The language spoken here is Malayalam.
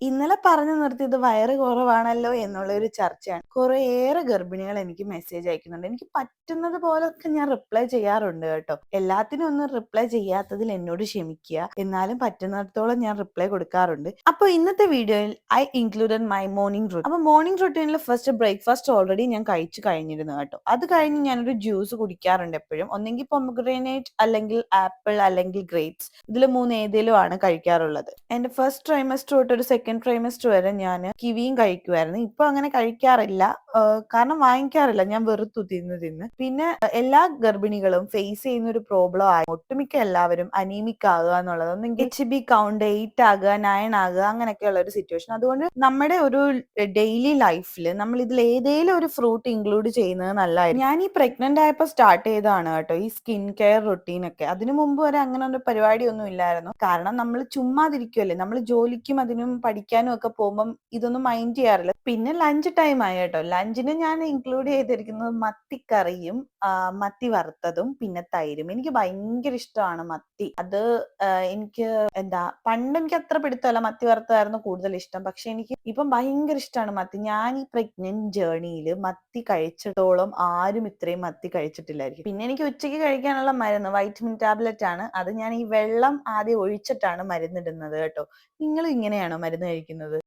ഇന്നലെ പറഞ്ഞു നിർത്തിയത് വയറ് കുറവാണല്ലോ എന്നുള്ള ഒരു ചർച്ചയാണ്. കുറേയേറെ ഗർഭിണികൾ എനിക്ക് മെസ്സേജ് അയക്കുന്നുണ്ട്. എനിക്ക് പറ്റുന്നത് പോലൊക്കെ ഞാൻ റിപ്ലൈ ചെയ്യാറുണ്ട് കേട്ടോ. എല്ലാത്തിനും ഒന്നും റിപ്ലൈ ചെയ്യാത്തതിൽ എന്നോട് ക്ഷമിക്കുക. എന്നാലും പറ്റുന്നിടത്തോളം ഞാൻ റിപ്ലൈ കൊടുക്കാറുണ്ട്. അപ്പോൾ ഇന്നത്തെ വീഡിയോയിൽ I included my morning routine. അപ്പോൾ മോർണിംഗ് റൂട്ടീനിൽ ഫസ്റ്റ് ബ്രേക്ക്ഫാസ്റ്റ് ഓൾറെഡി ഞാൻ കഴിച്ചു കഴിഞ്ഞിരുന്നു കേട്ടോ. അത് കഴിഞ്ഞ് ഞാനൊരു ജ്യൂസ് കുടിക്കാറുണ്ട് എപ്പോഴും. ഒന്നെങ്കിൽ പൊമഗ്രനേറ്റ് അല്ലെങ്കിൽ ആപ്പിൾ അല്ലെങ്കിൽ ഗ്രേപ്സ്. ഇതിൽ മൂന്ന് ഏതേലും ആണ് കഴിക്കാറുള്ളത്. എന്റെ ഫസ്റ്റ് ട്രൈമസ്റ്റർ തൊട്ട് ഒരു സെക്കൻഡ് ട്രൈമസ്റ്റർ വരെ ഞാൻ കിവിയും കഴിക്കുമായിരുന്നു. ഇപ്പൊ അങ്ങനെ കഴിക്കാറില്ല. കാരണം വാങ്ങിക്കാറില്ല. ഞാൻ വെറുത്തു തിന്ന്. പിന്നെ എല്ലാ ഗർഭിണികളും ഫേസ് ചെയ്യുന്ന ഒരു പ്രോബ്ലം ആയി. ഒട്ടുമിക്ക എല്ലാവരും അനീമിക് ആകുക എന്നുള്ളത്. ഒന്നെങ്കിൽ HB കൗണ്ട് 8 ആകുക, 9 ആകുക, അങ്ങനെയൊക്കെയുള്ള ഒരു സിറ്റുവേഷൻ. അതുകൊണ്ട് നമ്മുടെ ഒരു ഡെയിലി ലൈഫിൽ നമ്മൾ ഇതിൽ ഏതെങ്കിലും ഒരു ഫ്രൂട്ട് ഇൻക്ലൂഡ് ചെയ്യുന്നത് നല്ലതായിരിക്കും. ഞാൻ ഈ പ്രഗ്നന്റ് ആയപ്പോൾ സ്റ്റാർട്ട് ചെയ്തതാണ് കേട്ടോ ഈ സ്കിൻ കെയർ റൊട്ടീൻ ഒക്കെ. അതിനു മുമ്പ് വരെ അങ്ങനെ ഒരു പരിപാടി ഒന്നും ഇല്ലായിരുന്നു. കാരണം നമ്മൾ ചുമ്മാതിരിക്കുമല്ലേ, നമ്മൾ ജോലിക്കും അതിനും പഠിക്കാനും ഒക്കെ പോകുമ്പം ഇതൊന്നും മൈൻഡ് ചെയ്യാറില്ല. പിന്നെ ലഞ്ച് ടൈം ആയി കേട്ടോ. ലഞ്ചിന് ഞാൻ ഇൻക്ലൂഡ് ചെയ്തിരിക്കുന്നത് മത്തിക്കറിയും മത്തി വറുത്തതും പിന്നെ തൈരും. എനിക്ക് ഭയങ്കര ഇഷ്ടമാണ് മത്തി. അത് എനിക്ക് പണ്ട് എനിക്ക് അത്ര പിടുത്തമല്ല, മത്തി വറുത്തതായിരുന്നു കൂടുതൽ ഇഷ്ടം. പക്ഷെ എനിക്ക് ഇപ്പം ഭയങ്കര ഇഷ്ടമാണ് മത്തി. ഞാൻ ഈ പ്രഗ്നന്റ് ജേർണിയിൽ മത്തി കഴിച്ചിടത്തോളം ആരും ഇത്രയും മത്തി കഴിച്ചിട്ടില്ലായിരിക്കും. പിന്നെ എനിക്ക് ഉച്ചയ്ക്ക് കഴിക്കാനുള്ള മരുന്ന് വൈറ്റമിൻ ടാബ്ലറ്റ് ആണ്. അത് ഞാൻ ഈ വെള്ളം ആദ്യം ഒഴിച്ചിട്ടാണ് മരുന്നിടുന്നത് കേട്ടോ. നിങ്ങൾ ഇങ്ങനെയാണോ മരുന്ന് കഴിക്കുന്നത്?